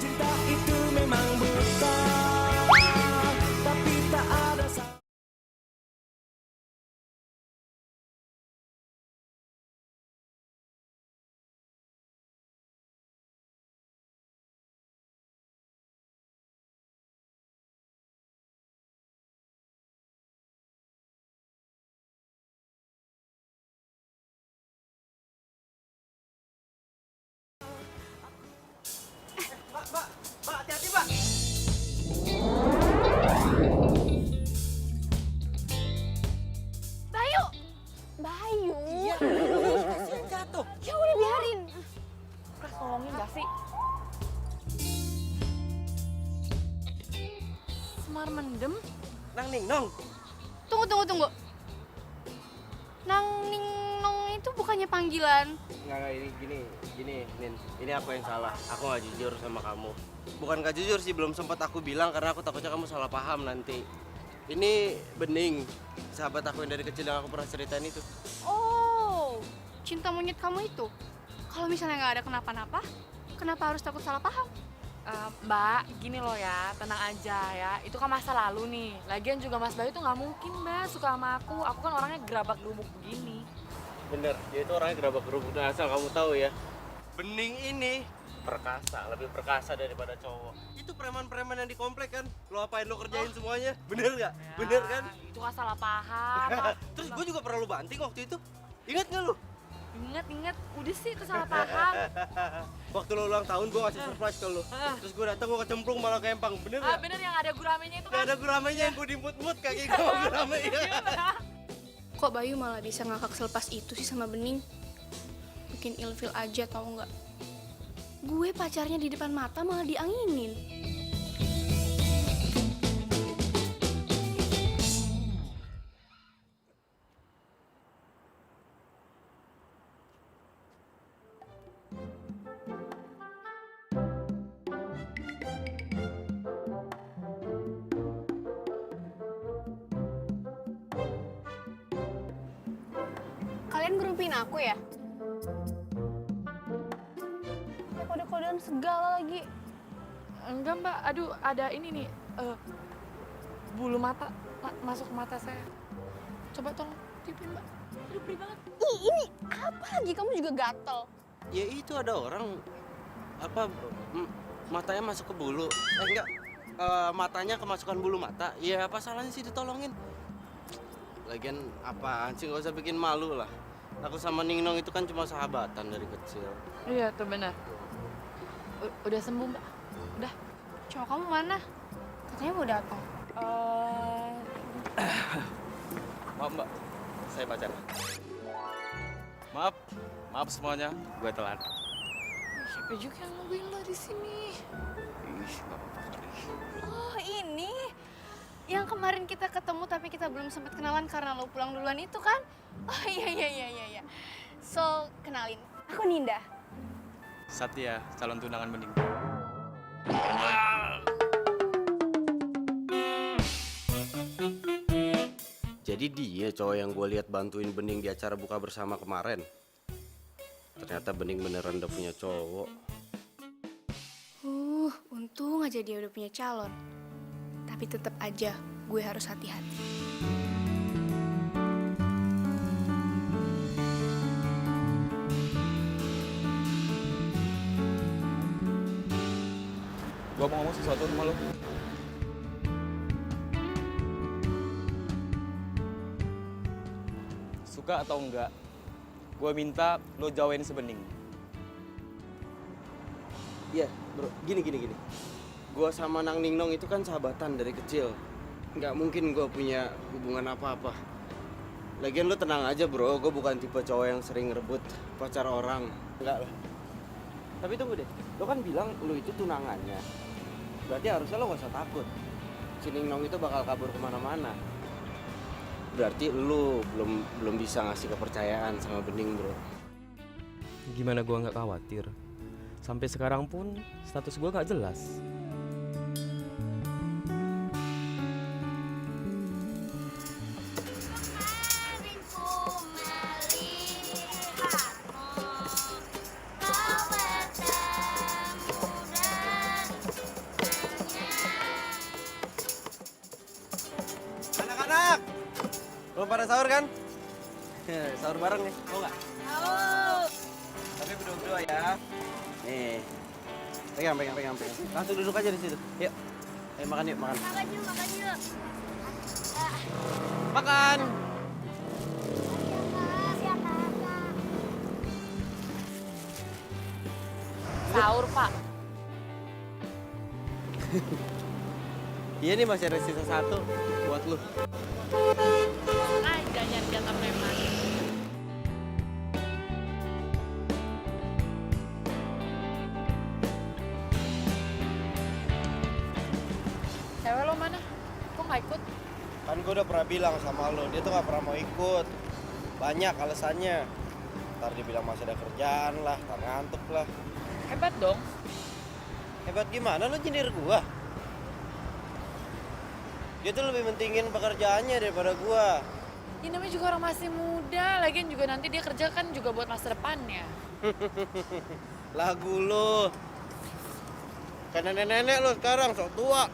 Cinta itu memang buta, tapi tak ada Mbak, hati-hati, Mbak. Bayu! Bayu! Iya, kasihan jatuh. Ya udah biarin. Udah tolongin gak sih? Semar Mendem? Nang Ning Nong. Tunggu. Nang Ning Nong itu bukannya panggilan. Enggak, gini, Nin. Ini aku yang salah. Aku nggak jujur sama kamu. Bukan nggak jujur sih, belum sempat aku bilang karena aku takutnya kamu salah paham nanti. Ini Bening, sahabat aku yang dari kecil yang aku pernah ceritain itu. Oh, cinta monyet kamu itu. Kalau misalnya nggak ada kenapa-napa, kenapa harus takut salah paham? Mbak, gini loh ya, tenang aja ya. Itu kan masa lalu nih. Lagian juga Mas Bayu tuh nggak mungkin Mbak suka sama aku. Aku kan orangnya gerabak gerubuk begini. Bener, dia itu orangnya gerabak gerubuk. Nah, asal kamu tahu ya, Bening ini perkasa, lebih perkasa daripada cowok. Itu preman-preman yang di komplek kan, lo apain lo kerjain semuanya, bener nggak? Ya, Bener kan? Itu kan salah paham. Terus gue juga pernah lo banting waktu itu, ingat nggak lo? Ingat, udah sih itu salah paham. Waktu lo ulang tahun gue ngasih surprise ke lo, terus gue datang gue kecemplung malah kempang, bener nggak? Bener yang ada guramenya itu Gak kan? ada guramenya yang gue dimut-mut kaki gue gurame ya. Kok Bayu malah bisa ngakak selepas itu sih sama Bening? Bikin ilfil aja tau nggak? Gue pacarnya di depan mata malah dianginin. Kalian ngerumpiin aku ya? Kode-kodean segala lagi. Enggak Mbak, aduh ada ini nih. Bulu mata masuk ke mata saya. Coba tolong tiupin Mbak. Aduh perih banget. Ih, ini apa lagi? Kamu juga gatel. Ya itu ada orang matanya masuk ke bulu. Enggak, matanya kemasukan bulu mata. Ya apa salahnya sih ditolongin? Lagian apaan sih, nggak usah bikin malu lah. Aku sama Ning Nong itu kan cuma sahabatan dari kecil. Iya tuh benar. Udah sembuh Mbak? Udah. Cowok kamu mana? Katanya mau datang. Maaf Mbak, saya pacaran. Maaf semuanya, gue telat. Siapa juga yang nungguin lo di sini? Ih, gak apa-apa kali. Oh ini, yang kemarin kita ketemu tapi kita belum sempat kenalan karena lo pulang duluan itu kan? Oh iya. So, kenalin, aku Ninda. Satya, calon tunangan Bening. Jadi dia cowok yang gue lihat bantuin Bening di acara buka bersama kemarin. Ternyata Bening beneran udah punya cowok. Untung aja dia udah punya calon. Tapi tetap aja gue harus hati-hati. Gue mau ngomong sesuatu sama lo. Suka atau enggak, gue minta lo jauhin si Bening. Iya, bro. Gini. Gue sama Nang Ning Nong itu kan sahabatan dari kecil. Nggak mungkin gue punya hubungan apa-apa. Lagian lo tenang aja bro, gue bukan tipe cowok yang sering rebut pacar orang. Enggak lah. Tapi tunggu deh, lo kan bilang lo itu tunangannya. Berarti harusnya lo gak usah takut. Si Ning Nong itu bakal kabur kemana-mana. Berarti lo belum bisa ngasih kepercayaan sama Bening bro. Gimana gue nggak khawatir? Sampai sekarang pun status gue nggak jelas. Anak-anak, belum pada sahur kan? Sahur bareng nih, mau nggak? Mau. Tapi berdua-berdua ya. Nih, pegang. Langsung duduk aja di situ. Yuk, makan yuk, makan. Makan yuk, makan yuk. Makan. Siap, kakak. Sahur, Pak. Iya nih masih ada sisa satu buat lu. Aja nyari jatah preman. Cewek lo mana? Kok nggak ikut? Kan gue udah pernah bilang sama lo, dia tuh gak pernah mau ikut. Banyak alasannya. Ntar dibilang masih ada kerjaan lah, ntar ngantuk lah. Hebat dong. Hebat gimana lo nyindir gua? Dia tuh lebih mentingin pekerjaannya daripada gua. Ini namanya juga orang masih muda. Lagian juga nanti dia kerja kan juga buat masa depannya. Lagu lo. Kayak nenek-nenek lo sekarang, sok tua.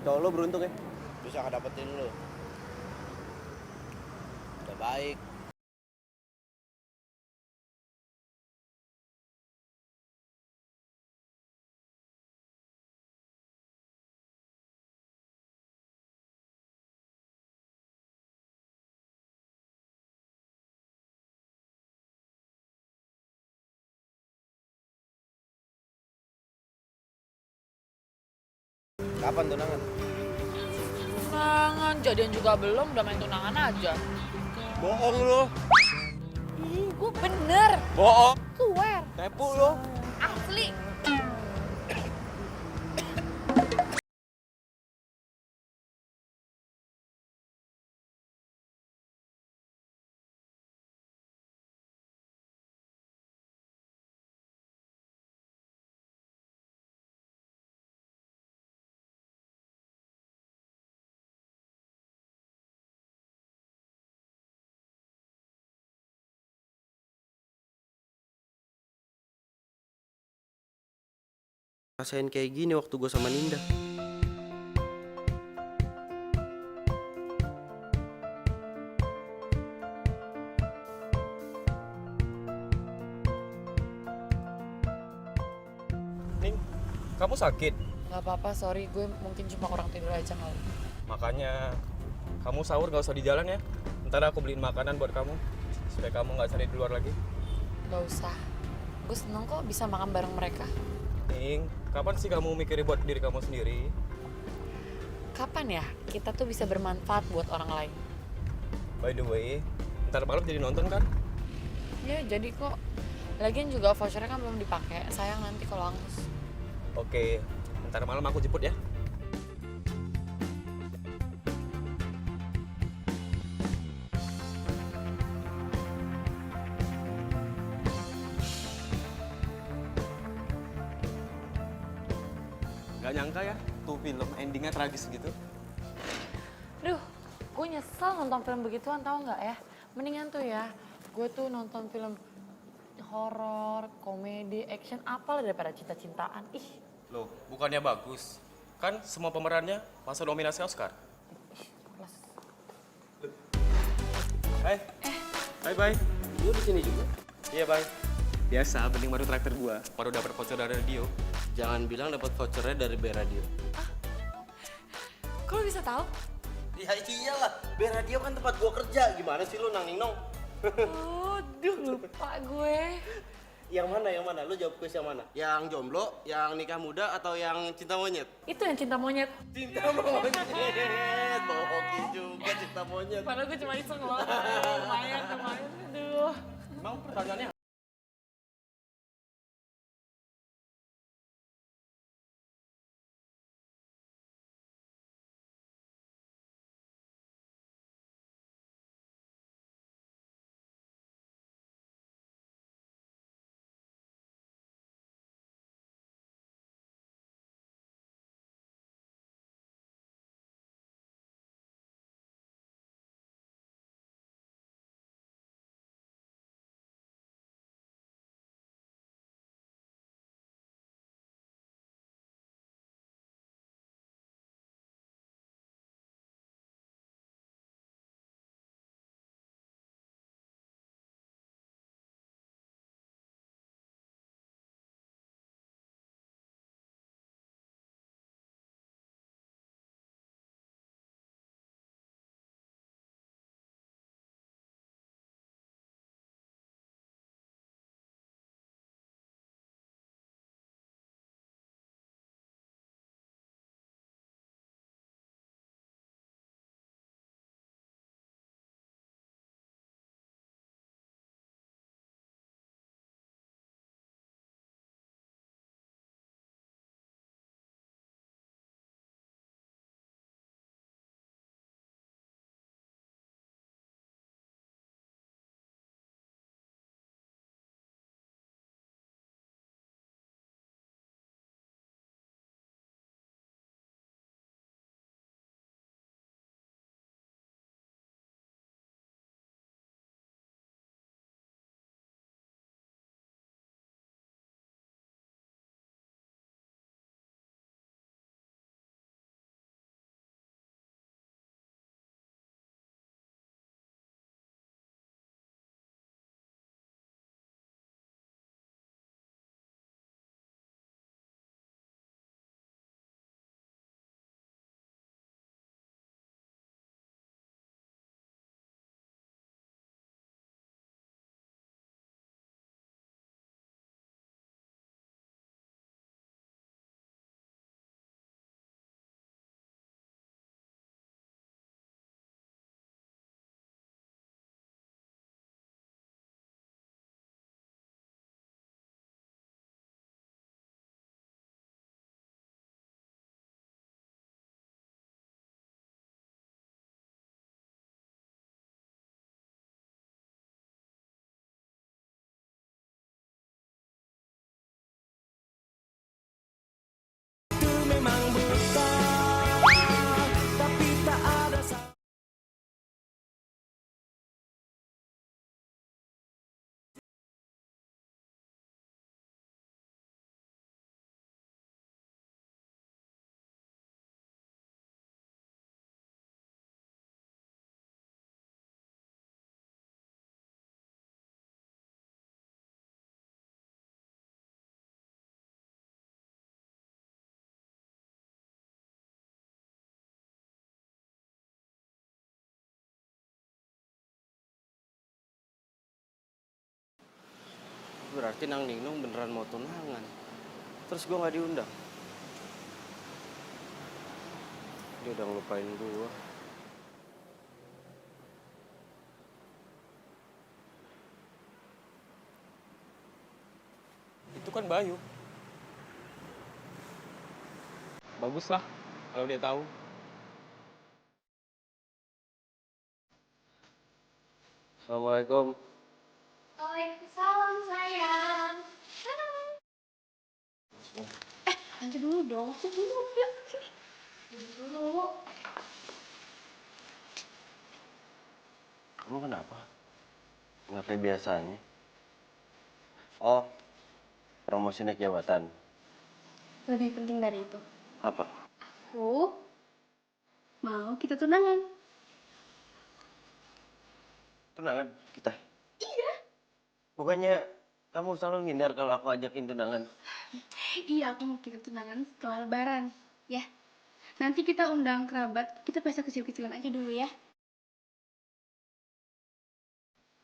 Cowok lo beruntung ya, bisa ngedapetin lo. Udah baik. Kapan tunangan? Tunangan, jadian juga belum, udah main tunangan aja. Bohong lo. Ih, gue bener. Bohong. Swear. Tepu lo. Asli. Rasain kayak gini waktu gue sama Ninda. Ning, kamu sakit? Gak apa-apa, sorry. Gue mungkin cuma kurang tidur aja kali. Makanya kamu sahur gak usah di jalan ya. Ntar aku beliin makanan buat kamu supaya kamu nggak cari di luar lagi. Gak usah. Gue seneng kok bisa makan bareng mereka. Ning, kapan sih kamu mikirin buat diri kamu sendiri? Kapan ya kita tuh bisa bermanfaat buat orang lain? By the way, ntar malam jadi nonton kan? Ya jadi kok. Lagian juga vouchernya kan belum dipakai. Sayang nanti kalau hangus. Oke, ntar malam aku jemput ya. Gak nyangka ya, tuh film endingnya tragis gitu. Duh, gue nyesel nonton film begituan, tau nggak ya? Mendingan tuh ya, gue tuh nonton film horor, komedi, action, apalah daripada cinta-cintaan. Ih, Loh, bukannya bagus? Kan semua pemerannya masuk nominasi Oscar. kelas. Hai. Bye. Lu di sini juga? Iya, bye. Biasa, Bening baru traktir gua. Baru dapat voucher dari radio. Jangan bilang dapat vouchernya dari B Radio. Kok lo bisa tahu? Ya iyalah, B Radio kan tempat gua kerja. Gimana sih lu Nang Ninong? Duh, lupa gue. Yang mana? Lu jawab kuis yang mana? Yang jomblo, yang nikah muda, atau yang cinta monyet? Itu yang cinta monyet. Cinta monyet. Bohongin juga cinta monyet. Padahal gue cuma iseng loh. Lumayan. Aduh. Emang pertanyaannya Berarti Nang Ninung beneran mau tunangan. Terus gue nggak diundang. Dia udah ngelupain gue. Itu kan Bayu. Baguslah kalau dia tahu. Assalamualaikum. Waalaikumsalam sayang. Nanti dulu dong, aku dulu ya. Sini. Dulu. Kamu kenapa? Nggak kayak biasanya. Oh, promosi naik jabatan. Lebih penting dari itu. Apa? Aku mau kita tunangan. Tunangan kita? Iya. Bukannya kamu selalu ngindar kalau aku ajakin tunangan? Iya, aku mau kita tunangan setelah lebaran. Ya. Nanti kita undang kerabat, kita pesta kecil-kecilan aja dulu ya.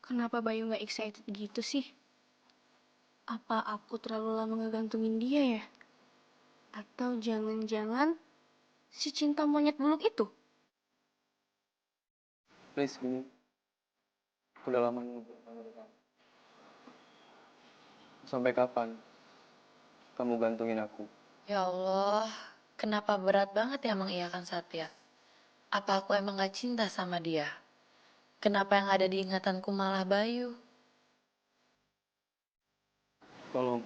Kenapa Bayu nggak excited gitu sih? Apa aku terlalu lama ngegantungin dia ya? Atau jangan-jangan si cinta monyet buluk itu? Please, gini. Aku udah lama nunggu. Sampai kapan kamu gantungin aku? Ya Allah, kenapa berat banget ya mengiyakan Satya? Apa aku emang gak cinta sama dia? Kenapa yang ada di ingatanku malah Bayu? Tolong.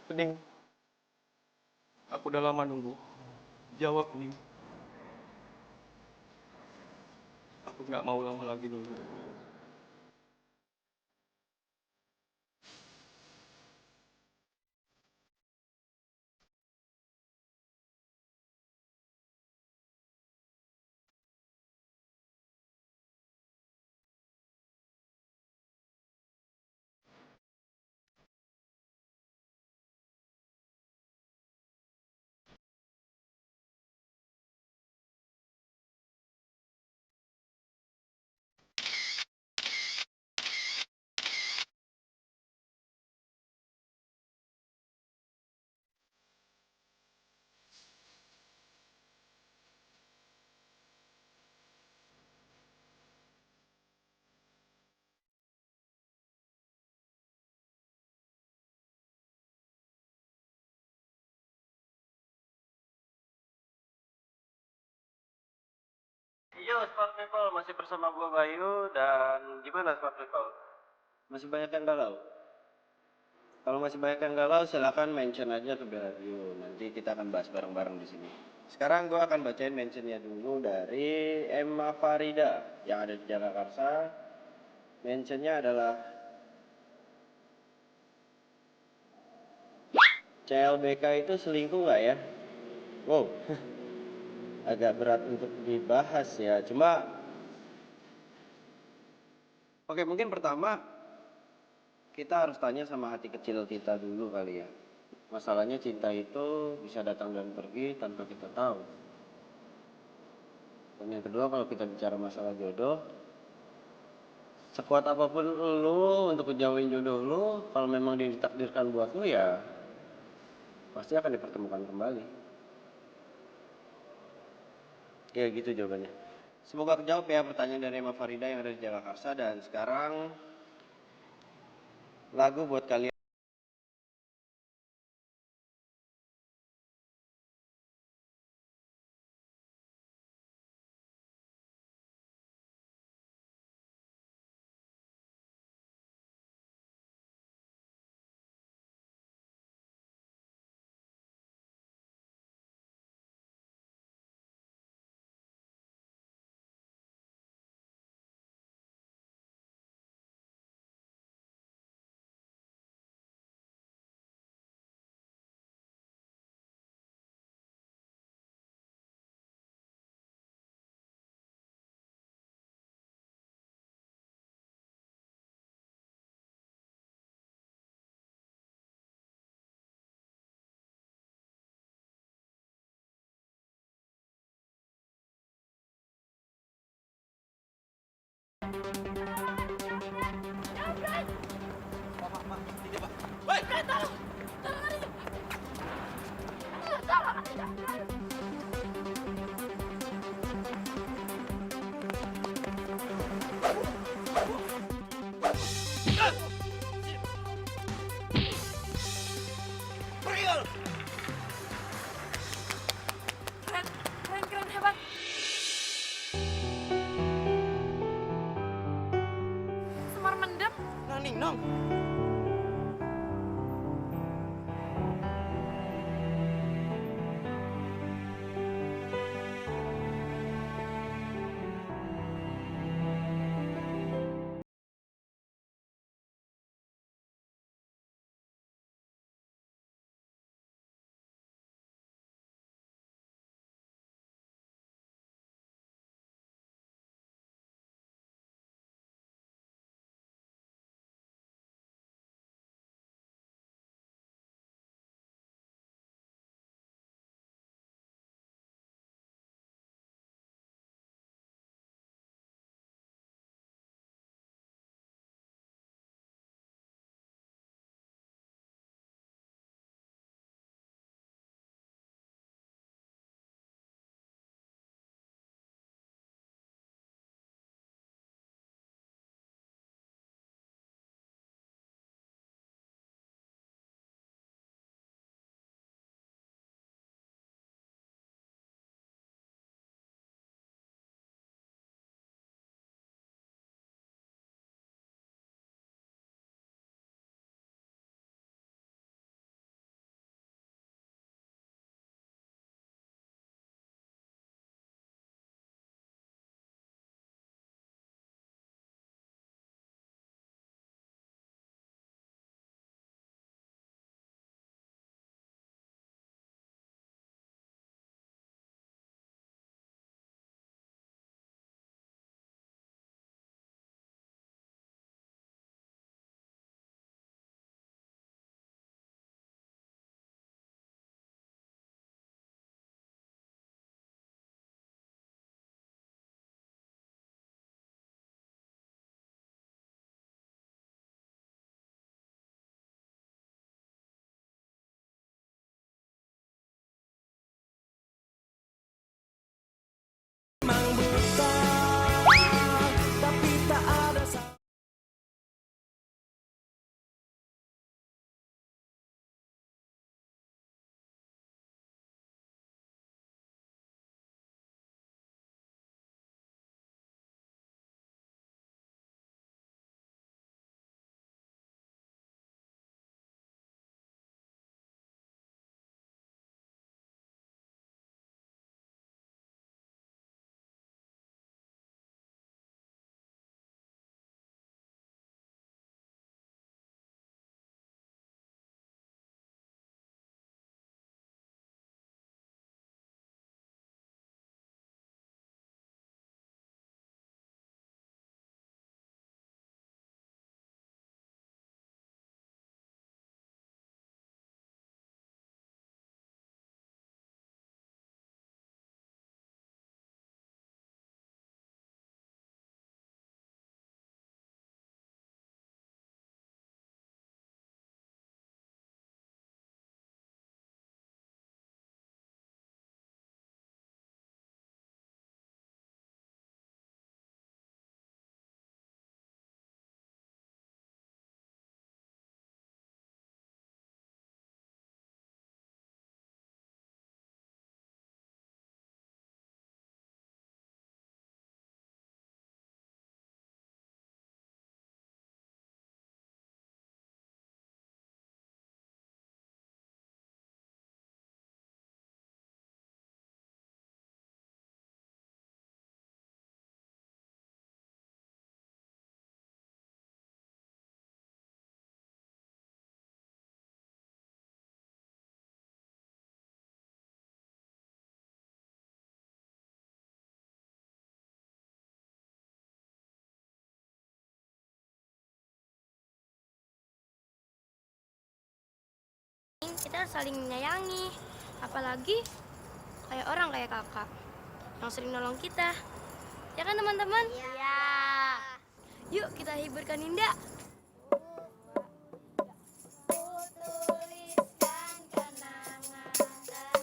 Pening. Aku udah lama nunggu. Jawab, Ning. Aku nggak mau lama lagi nunggu. Yo, Smart People, masih bersama gua Bayu dan gimana Smart People? Masih banyak yang galau? Kalau masih banyak yang galau, silakan mention aja ke Radio. Nanti kita akan bahas bareng-bareng di sini. Sekarang gua akan bacain mentionnya dulu dari Emma Farida yang ada di Jakarta. Mentionnya adalah CLBK itu selingkuh nggak ya? Wow, agak berat untuk dibahas ya. Cuma, oke mungkin pertama kita harus tanya sama hati kecil kita dulu kali ya. Masalahnya cinta itu bisa datang dan pergi tanpa kita tahu. Dan yang kedua kalau kita bicara masalah jodoh, sekuat apapun lu untuk ngejauhin jodoh lu, kalau memang dia ditakdirkan buat lu ya pasti akan dipertemukan kembali. Ya gitu jawabannya. Semoga kejawab ya pertanyaan dari Emma Farida yang ada di Jakarta. Dan sekarang lagu buat kalian. Keren, keren, keren, hebat. Semar mendem. Naning nong. Kita harus saling menyayangi, apalagi kayak orang kayak kakak yang sering nolong kita. Ya kan teman-teman? Iya. Yuk kita hiburkan Ninda. Tuliskan kenangan tentang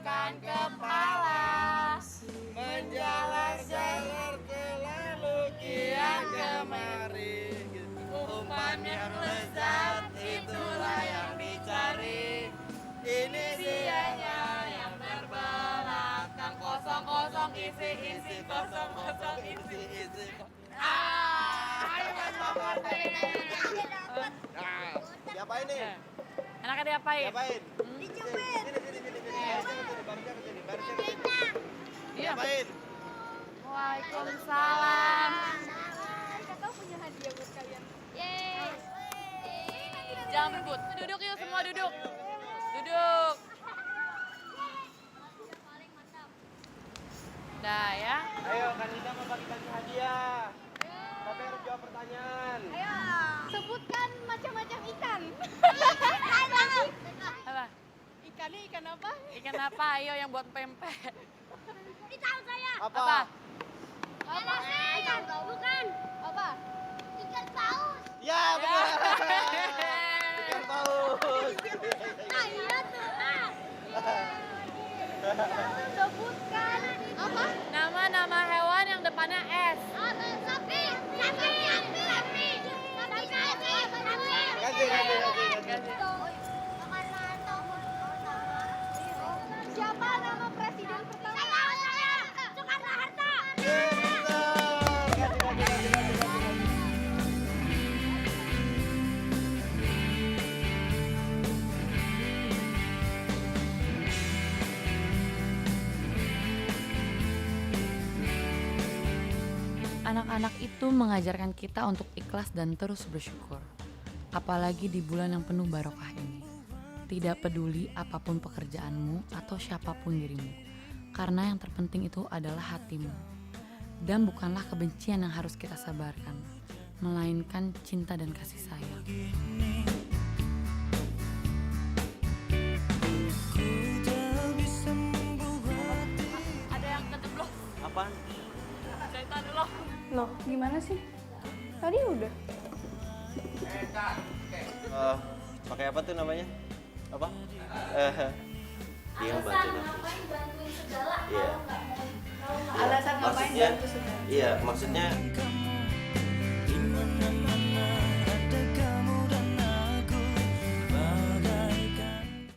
menundukkan kepala, menjalar-jalar selalu kian kemari. umpan yang lezat itulah yang dicari. Ini Dianya yang terbelakang, kosong-kosong isi-isi, kosong-kosong isi. Ayo Mas Mamor. Nah, diapain nih? Enaknya diapain? Diapain? Dicubit. Iya. Diapain? Waalaikumsalam. Kakak punya hadiah buat kalian. Yeay. Jangan berebut. Duduk yuk semua duduk. Duduk. Dah ya. Ayo, Kanida mau bagi-bagi hadiah. Tapi harus jawab pertanyaan. Sebutkan macam-macam ikan. Apa? Ikannya ikan apa? Ikan apa? Ayo yang buat pempek. Ini tahu saya. Apa? Apa? Ikan bukan. Apa? Ikan paus. Ya, benar. Ikan paus. Nah, iya tuh. Sebutkan apa? Nama hewan yang depannya S. Sapi. Siapa nama presiden pertama? Soekarno Hatta. Anak-anak itu mengajarkan kita untuk ikhlas dan terus bersyukur. Apalagi di bulan yang penuh barokah ini. Tidak peduli apapun pekerjaanmu atau siapapun dirimu. Karena yang terpenting itu adalah hatimu. Dan bukanlah kebencian yang harus kita sabarkan, melainkan cinta dan kasih sayang. Ada yang kejeblok. Apaan? Jahitan dulu. Loh, gimana sih? Tadi udah. Pakai apa tuh namanya? Apa? Dia bantuin aku. Bantuin segala Iya. Alasan ngapain Maksudnya, bantu saudara? iya, maksudnya